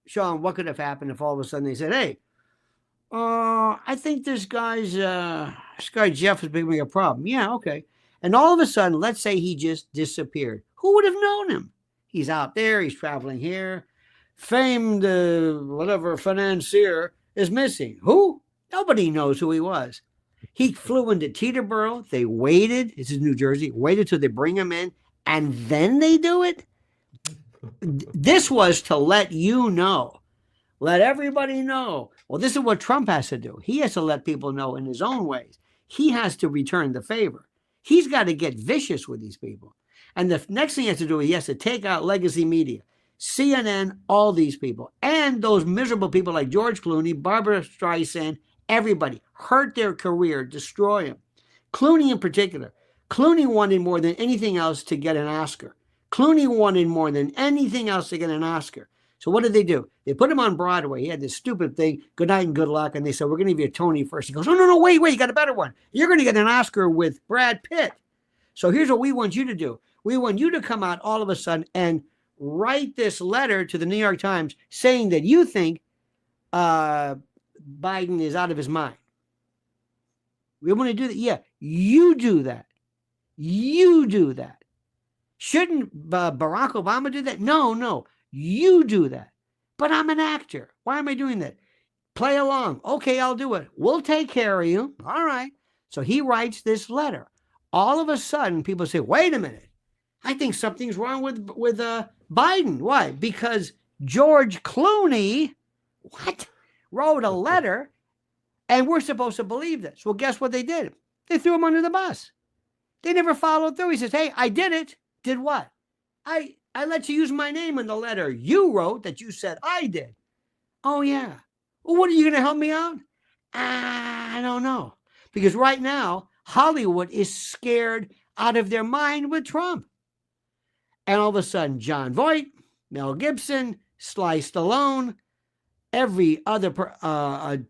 Shaun, what could have happened if all of a sudden they said, "Hey, I think this guy Jeff is becoming a problem." Yeah, okay. And all of a sudden, let's say he just disappeared. Who would have known him? He's out there. He's traveling here. Famed whatever financier is missing. Who? Nobody knows who he was. He flew into Teterboro. They waited. This is New Jersey. Waited till they bring him in, and then they do it. This was to let you know, let everybody know. Well, this is what Trump has to do. He has to let people know in his own ways. He has to return the favor. He's got to get vicious with these people. And the next thing he has to do is he has to take out legacy media, CNN, all these people, and those miserable people like George Clooney, Barbara Streisand, everybody, hurt their career, destroy them. Clooney in particular. Clooney wanted more than anything else to get an Oscar. Clooney wanted more than anything else to get an Oscar. So what did they do? They put him on Broadway. He had this stupid thing, Good Night and Good Luck, and they said, we're going to give you a Tony first. He goes, no, wait, you got a better one. You're going to get an Oscar with Brad Pitt. So here's what we want you to do. We want you to come out all of a sudden and write this letter to the New York Times saying that you think Biden is out of his mind. We want to do that. Yeah, you do that. You do that. Shouldn't Barack Obama do that? No. You do that. But I'm an actor. Why am I doing that? Play along. Okay, I'll do it. We'll take care of you. All right. So he writes this letter. All of a sudden, people say, wait a minute. I think something's wrong with Biden. Why? Because George Clooney, wrote a letter, and we're supposed to believe this. Well, guess what they did? They threw him under the bus. They never followed through. He says, hey, I did it. Did what? I let you use my name in the letter you wrote that you said I did. Oh, yeah. Well, what are you going to help me out? I don't know. Because right now, Hollywood is scared out of their mind with Trump. And all of a sudden, Jon Voight, Mel Gibson, Sly Stallone, every other,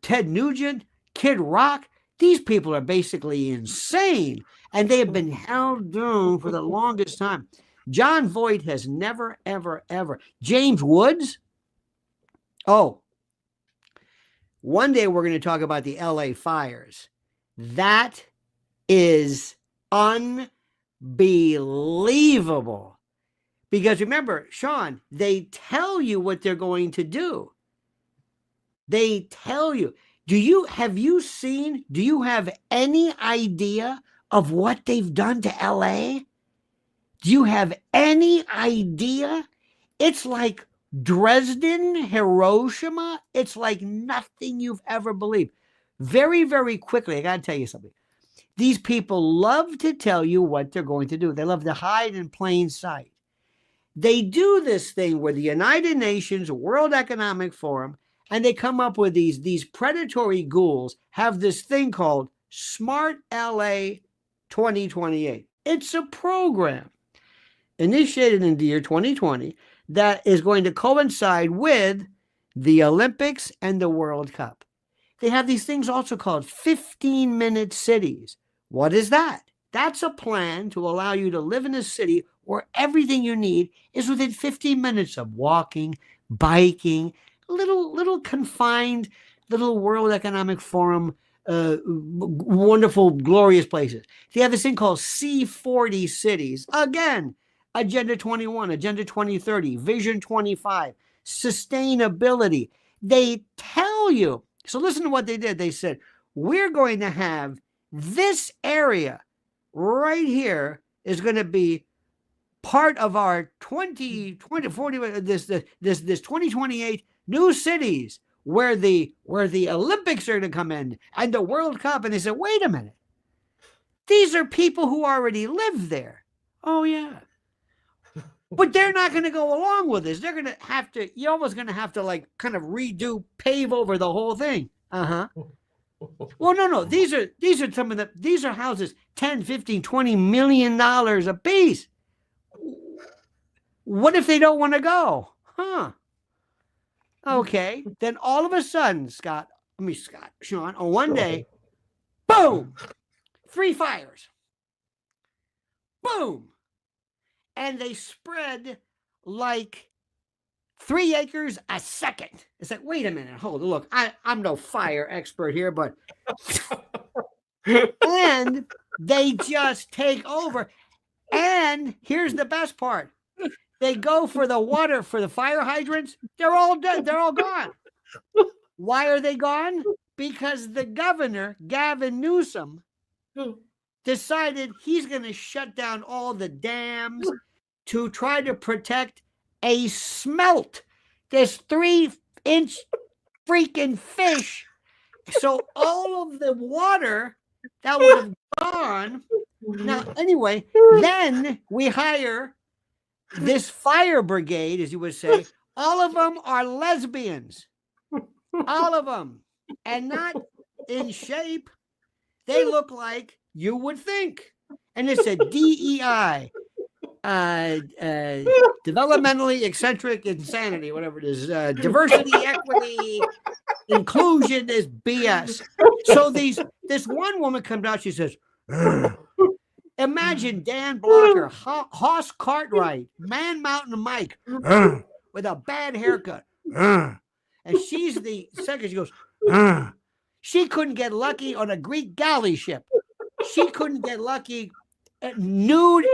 Ted Nugent, Kid Rock, these people are basically insane. And they have been held down for the longest time. Jon Voight has never, ever, ever. James Woods. Oh, one day we're going to talk about the LA fires. That is unbelievable. Because remember, Shaun, they tell you what they're going to do. They tell you. Do you have any idea of what they've done to LA? Do you have any idea? It's like Dresden, Hiroshima. It's like nothing you've ever believed. Very, very quickly, I got to tell you something. These people love to tell you what they're going to do. They love to hide in plain sight. They do this thing with the United Nations, World Economic Forum, and they come up with these predatory ghouls have this thing called Smart LA 2028. It's a program initiated in the year 2020 that is going to coincide with the Olympics and the World Cup. They have these things also called 15-minute cities. What is that? That's a plan to allow you to live in a city where everything you need is within 15 minutes of walking, biking, little confined, little World Economic Forum, wonderful, glorious places. They have this thing called C40 cities. Again, Agenda 21, Agenda 2030, Vision 25, sustainability. They tell you. So listen to what they did. They said, we're going to have this area right here is going to be part of our 2028 new cities where the Olympics are going to come in and the World Cup. And they said, wait a minute. These are people who already live there. Oh, yeah. But they're not going to go along with this. They're going to have to, you're almost going to have to like kind of pave over the whole thing. Uh-huh. Well, no. These are these are houses, 10, 15, 20 million dollars a piece. What if they don't want to go? Huh. Okay. Then all of a sudden, Shaun, on one day, boom, 3 fires. Boom. And they spread like 3 acres a second. It's like, wait a minute, hold on. Look, I'm no fire expert here, but and they just take over. And here's the best part. They go for the water for the fire hydrants. They're all dead. They're all gone. Why are they gone? Because the governor, Gavin Newsom, decided he's going to shut down all the dams to try to protect a smelt, this 3-inch freaking fish. So all of the water that would have gone. Now, anyway, then we hire this fire brigade, as you would say. All of them are lesbians. All of them. And not in shape. They look like you would think. And it's a DEI. Developmentally eccentric insanity, whatever it is. Diversity, equity, inclusion is BS. So this one woman comes out, she says, imagine Dan Blocker, Hoss Cartwright, Man Mountain Mike, with a bad haircut. And she's the second, she goes, she couldn't get lucky on a Greek galley ship. She couldn't get lucky nude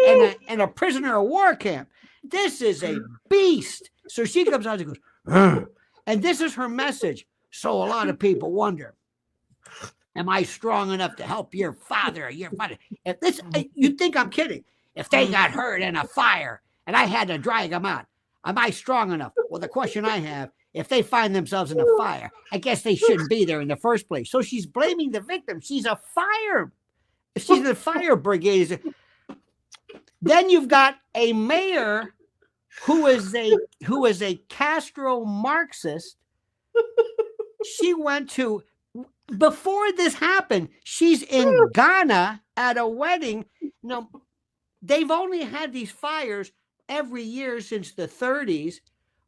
in a prisoner of war camp. This is a beast. So she comes out and goes, and this is her message. So a lot of people wonder, am I strong enough to help your father? If this, you think I'm kidding. If they got hurt in a fire and I had to drag them out, am I strong enough? Well, the question I have, if they find themselves in a fire, I guess they shouldn't be there in the first place. So she's blaming the victim. She's a fire. She's the fire brigade. Then you've got a mayor who is a Castro Marxist. She went to, before this happened, she's in Ghana at a wedding. Now, they've only had these fires every year since the 30s,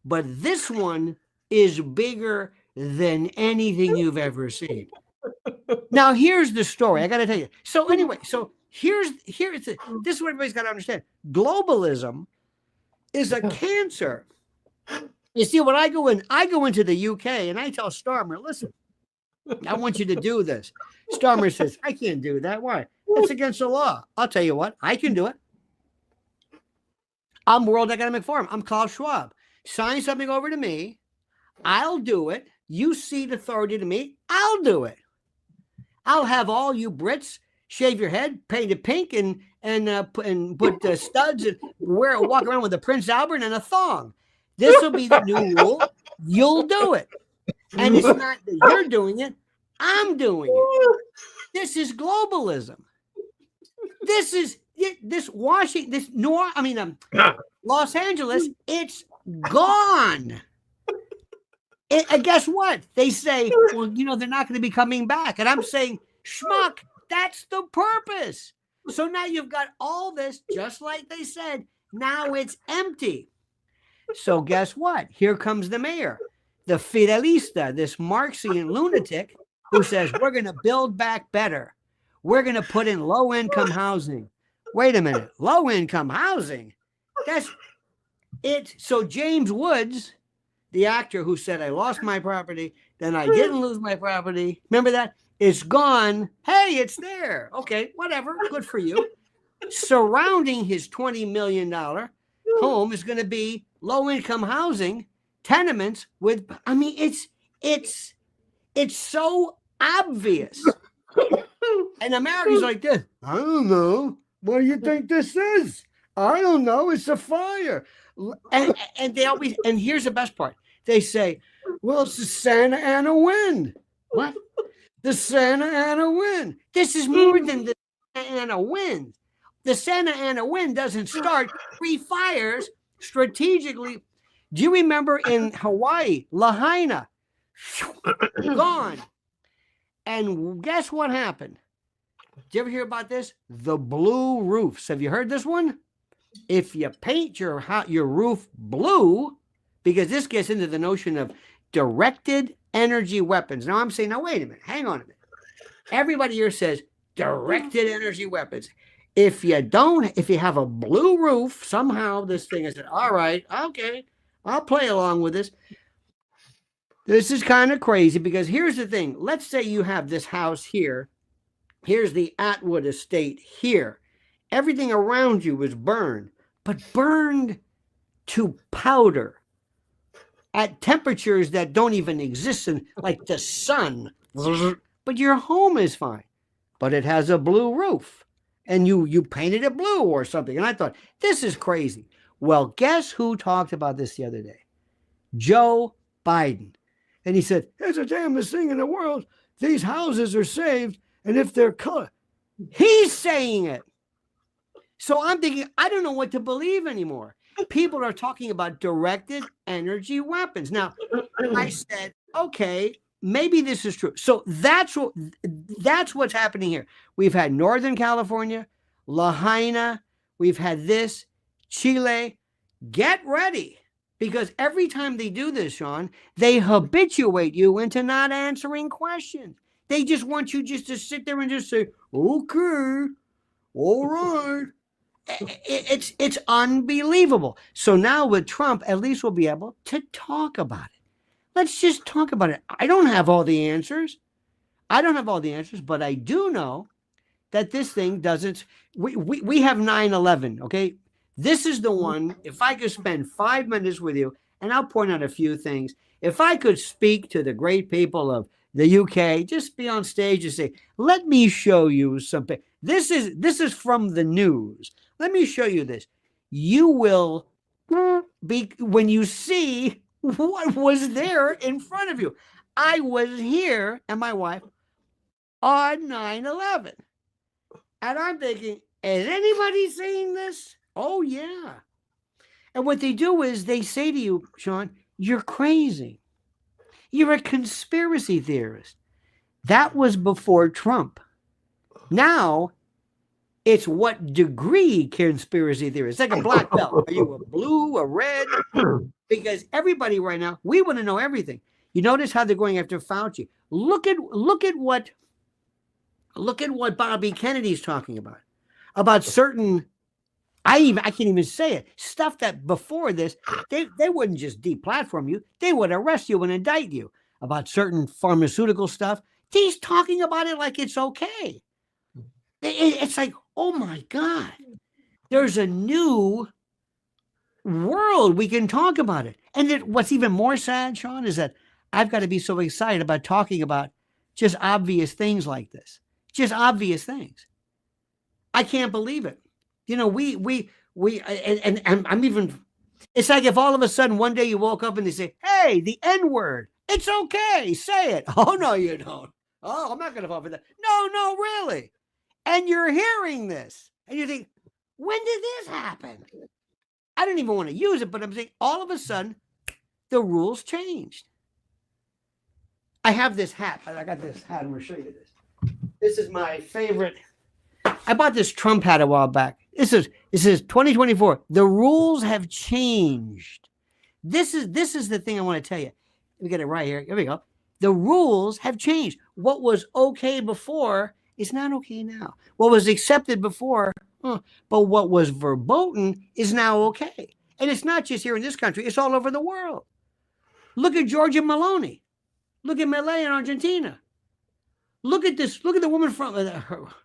but this one is bigger than anything you've ever seen. Now, here's the story. I got to tell you. So anyway, so this is what everybody's got to understand. Globalism is a cancer. You see, when I go into the UK and I tell Starmer, listen, I want you to do this. Starmer says, I can't do that. Why? It's against the law. I'll tell you what, I can do it. I'm World Economic Forum. I'm Klaus Schwab. Sign something over to me. I'll do it. You cede authority to me. I'll do it. I'll have all you Brits shave your head, paint it pink, and put studs and walk around with a Prince Albert and a thong. This will be the new rule. You'll do it. And it's not that you're doing it. I'm doing it. This is globalism. This is Los Angeles. It's gone. And guess what? They say, well, they're not going to be coming back. And I'm saying, schmuck, that's the purpose. So now you've got all this, just like they said. Now it's empty. So guess what? Here comes the mayor, the Fidelista, this Marxian lunatic who says, we're going to build back better. We're going to put in low-income housing. Wait a minute. Low-income housing? That's it. So James Woods, the actor who said, I lost my property, then I didn't lose my property. Remember that? It's gone. Hey, it's there. Okay, whatever. Good for you. Surrounding his $20 million home is going to be low-income housing, tenements with, it's so obvious. And Americans like this. I don't know. What do you think this is? I don't know. It's a fire. And they always, and here's the best part. They say, well, it's the Santa Ana wind. What? The Santa Ana wind. This is more than the Santa Ana wind. The Santa Ana wind doesn't start 3 fires strategically. Do you remember in Hawaii, Lahaina? Gone. And guess what happened? Did you ever hear about this? The blue roofs. Have you heard this one? If you paint your roof blue, because this gets into the notion of directed energy weapons. Now I'm saying, now wait a minute, hang on a minute. Everybody here says directed energy weapons. If you have a blue roof, somehow this thing is, all right, okay, I'll play along with this. This is kind of crazy because here's the thing. Let's say you have this house here. Here's the Atwood estate here. Everything around you was burned, but burned to powder at temperatures that don't even exist, in, like the sun. But your home is fine, but it has a blue roof, and you painted it blue or something. And I thought, this is crazy. Well, guess who talked about this the other day? Joe Biden. And he said, it's the damnest thing in the world. These houses are saved, and if they're color. He's saying it. So I'm thinking, I don't know what to believe anymore. People are talking about directed energy weapons. Now, I said, okay, maybe this is true. So that's what's happening here. We've had Northern California, Lahaina, we've had this, Chile. Get ready. Because every time they do this, Shaun, they habituate you into not answering questions. They just want you just to sit there and just say, okay, all right. It's unbelievable. So now with Trump, at least we'll be able to talk about it. Let's just talk about it. I don't have all the answers. But I do know that this thing doesn't. We have 9/11, okay? This is the one, if I could spend 5 minutes with you, and I'll point out a few things. If I could speak to the great people of the UK, just be on stage and say, let me show you something. This is from the news. Let me show you this. You will be, when you see what was there in front of you. I was here, and my wife, on 9/11. And I'm thinking, is anybody seeing this? Oh, yeah. And what they do is they say to you, Shaun, you're crazy. You're a conspiracy theorist. That was before Trump. Now, it's what degree conspiracy theorist. It's like a black belt. Are you a blue, a red? Because everybody right now, we want to know everything. You notice how they're going after Fauci. Look at what Bobby Kennedy's talking about certain. I can't even say it. Stuff that before this, they wouldn't just deplatform you. They would arrest you and indict you about certain pharmaceutical stuff. He's talking about it like it's okay. It's like, oh my God, there's a new world. We can talk about it. And what's even more sad, Shaun, is that I've got to be so excited about talking about just obvious things like this. Just obvious things. I can't believe it. You know, and I'm even, it's like if all of a sudden one day you woke up and they say, hey, the N-word, it's okay, say it. Oh, no, you don't. Oh, I'm not going to fall for that. No, really. And you're hearing this and you think, when did this happen? I don't even want to use it, but I'm saying all of a sudden the rules changed. I have this hat. I got this hat. I'm going to show you this. This is my favorite. I bought this Trump hat a while back. This is 2024. The rules have changed. This is the thing I want to tell you. Let me get it right here. Here we go. The rules have changed. What was okay before is not okay now. What was accepted before, but what was verboten is now okay. And it's not just here in this country. It's all over the world. Look at Giorgia Meloni. Look at Milei in Argentina. Look at this. Look at the woman from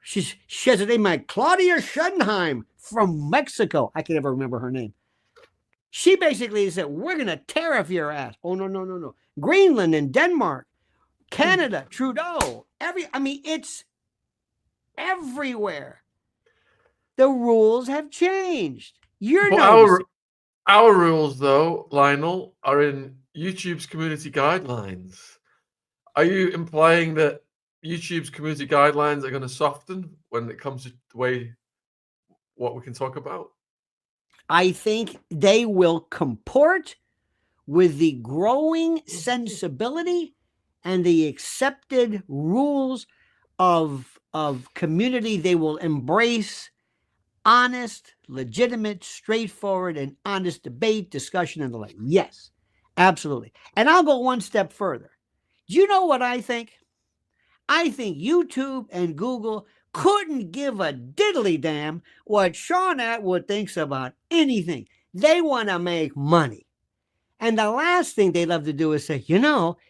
she has a name like Claudia Schunheim from Mexico. I can never remember her name. She basically said, we're going to tariff your ass. Oh, no. Greenland and Denmark, Canada, Trudeau. It's everywhere. The rules have changed. Our rules, though, Lionel, are in YouTube's community guidelines. Are you implying that YouTube's community guidelines are going to soften when it comes to the way what we can talk about? I think they will comport with the growing sensibility and the accepted rules of community. They will embrace honest, legitimate, straightforward, and honest debate, discussion, and the like. Yes, absolutely. And I'll go one step further. Do you know what I think? I think YouTube and Google couldn't give a diddly damn what Shaun Atwood thinks about anything. They want to make money. And the last thing they love to do is say,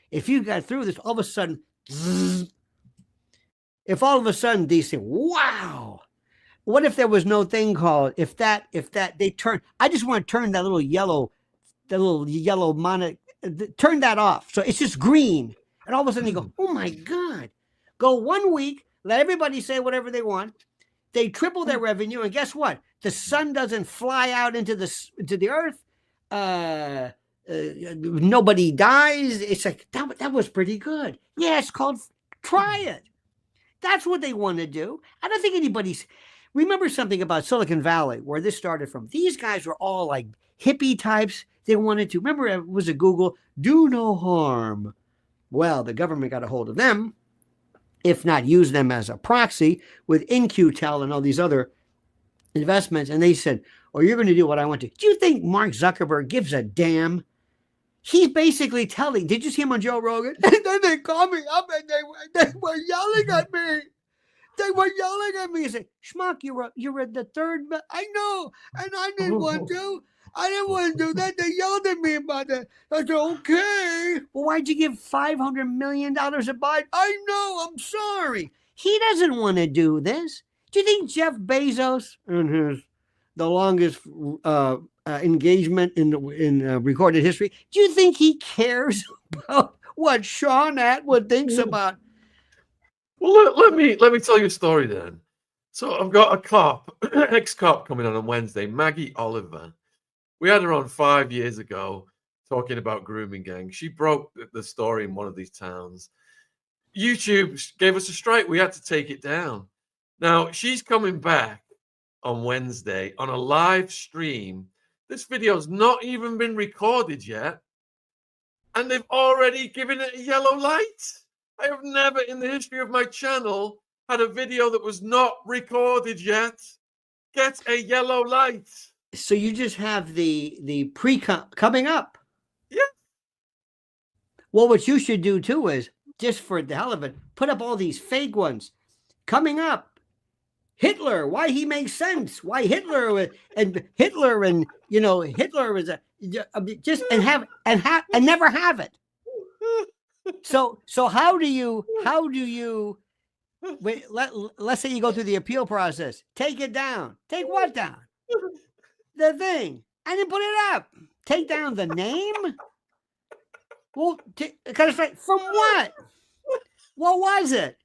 if you got through this, all of a sudden, zzz, if all of a sudden they say, wow, what if there was no thing called, if that they turn, I just want to turn that little yellow turn that off. So it's just green. And all of a sudden they go, oh my God. Go 1 week, let everybody say whatever they want. They triple their revenue. And guess what? The sun doesn't fly out into the earth. Nobody dies. It's like, that was pretty good. Yeah, it's called try it. That's what they want to do. I don't think anybody's. Remember something about Silicon Valley, where this started from. These guys were all like hippie types. They wanted to. Remember, it was a Google, do no harm. Well, the government got a hold of them, if not use them as a proxy with InQtel and all these other investments. And they said, oh, you're going to do what I want to. Do you think Mark Zuckerberg gives a damn? He's basically telling, did you see him on Joe Rogan? And then they called me up and they were yelling at me. They were yelling at me and say, Schmuck, you're at the third. I know. And I didn't want to. I didn't want to do that. They yelled at me about that. I said, okay. Well, why'd you give $500 million a Biden? I know. I'm sorry. He doesn't want to do this. Do you think Jeff Bezos, in the longest engagement in recorded history, do you think he cares about what Shaun Atwood thinks about? Well, let me tell you a story then. So I've got a cop, ex-cop coming on Wednesday, Maggie Oliver. We had her on 5 years ago talking about grooming gangs. She broke the story in one of these towns. YouTube gave us a strike. We had to take it down. Now, she's coming back on Wednesday on a live stream. This video's not even been recorded yet. And they've already given it a yellow light. I have never in the history of my channel had a video that was not recorded yet get a yellow light. So you just have the coming up. Yeah. Well, what you should do too is, just for the hell of it, put up all these fake ones. Coming up, Hitler, why he makes sense. Why Hitler and Hitler is just and never have it. So how do you wait? Let's say you go through the appeal process. Take it down. Take what down? The thing. I didn't put it up. Take down the name. Well, because from what? What was it?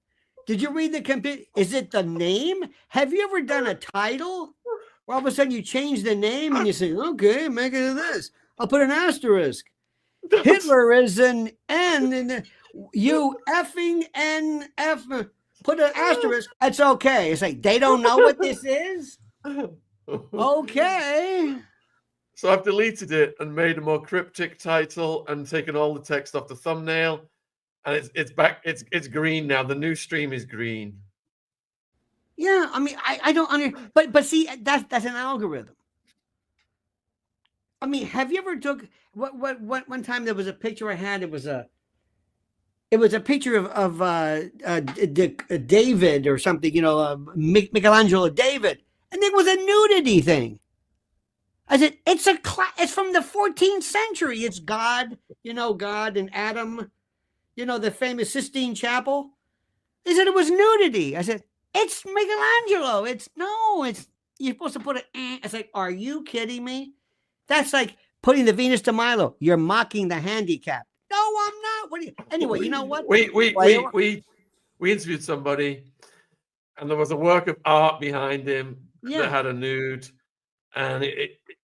Did you read the computer? Is it the name? Have you ever done a title? All of a sudden you change the name and you say, okay, make it this. I'll put an asterisk. Hitler is an N and you effing NF. Put an asterisk. It's okay. It's like they don't know what this is. Okay. So I've deleted it and made a more cryptic title and taken all the text off the thumbnail. And it's back. It's green now. The new stream is green. Yeah, I mean, I don't understand. But see, that's an algorithm. I mean, have you ever took what one time there was a picture I had? It was a picture of David or something, Michelangelo David, and it was a nudity thing. I said, it's from the 14th century. It's God, God and Adam, the famous Sistine Chapel. They said it was nudity. I said, it's Michelangelo. You're supposed to put it's like, are you kidding me? That's like putting the Venus de Milo. You're mocking the handicap. No, I'm not. Anyway, you know what? We interviewed somebody, and there was a work of art behind him that had a nude, and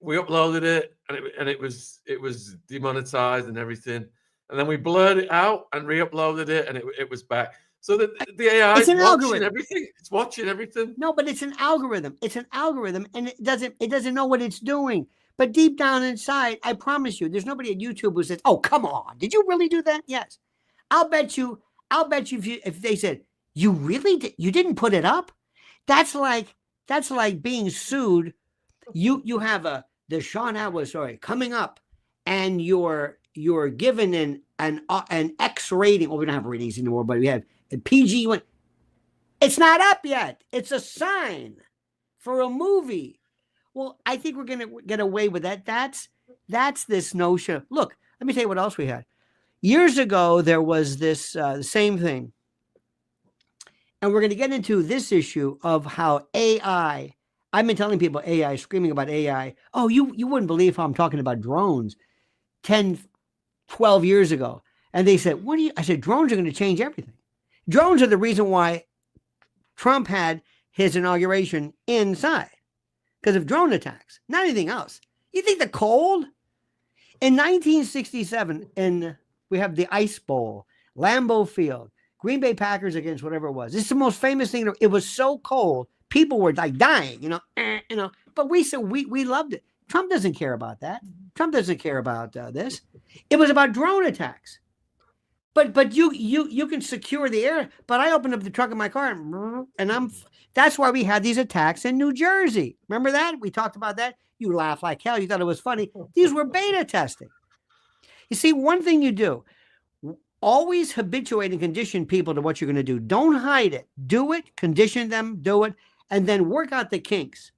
we uploaded it, and it was demonetized and everything, and then we blurred it out and re-uploaded it, and it was back. So the AI is watching everything. It's watching everything. No, but it's an algorithm. It's an algorithm, and it doesn't know what it's doing. But deep down inside, I promise you, there's nobody at YouTube who says, "Oh, come on, did you really do that?" Yes, I'll bet you. If they said you really did, you didn't put it up. That's like being sued. You have the Shaun Atwood story coming up, and you're given an X rating. Well, we don't have ratings anymore, but we have a PG one. It's not up yet. It's a sign for a movie. Well, I think we're going to get away with that. That's this notion. Look, Let me tell you what else we had. Years ago, there was this same thing. And we're going to get into this issue of how AI, I've been telling people AI, screaming about AI. Oh, you wouldn't believe how I'm talking about drones 10, 12 years ago. And they said, what do you, I said, drones are going to change everything. Drones are the reason why Trump had his inauguration inside because of drone attacks, not anything else. You think the cold? In 1967, we have the Ice Bowl, Lambeau Field, Green Bay Packers against whatever it was. This is the most famous thing. It was so cold, people were like dying, you know. But we said we loved it. Trump doesn't care about that. Trump doesn't care about this. It was about drone attacks. But you can secure the air. But I opened up the trunk of my car and that's why we had these attacks in New Jersey. Remember that? We talked about that. You laugh like hell. You thought it was funny. These were beta testing. You see, one thing you do, always habituate and condition people to what you're going to do. Don't hide it. Do it, condition them, do it, and then work out the kinks.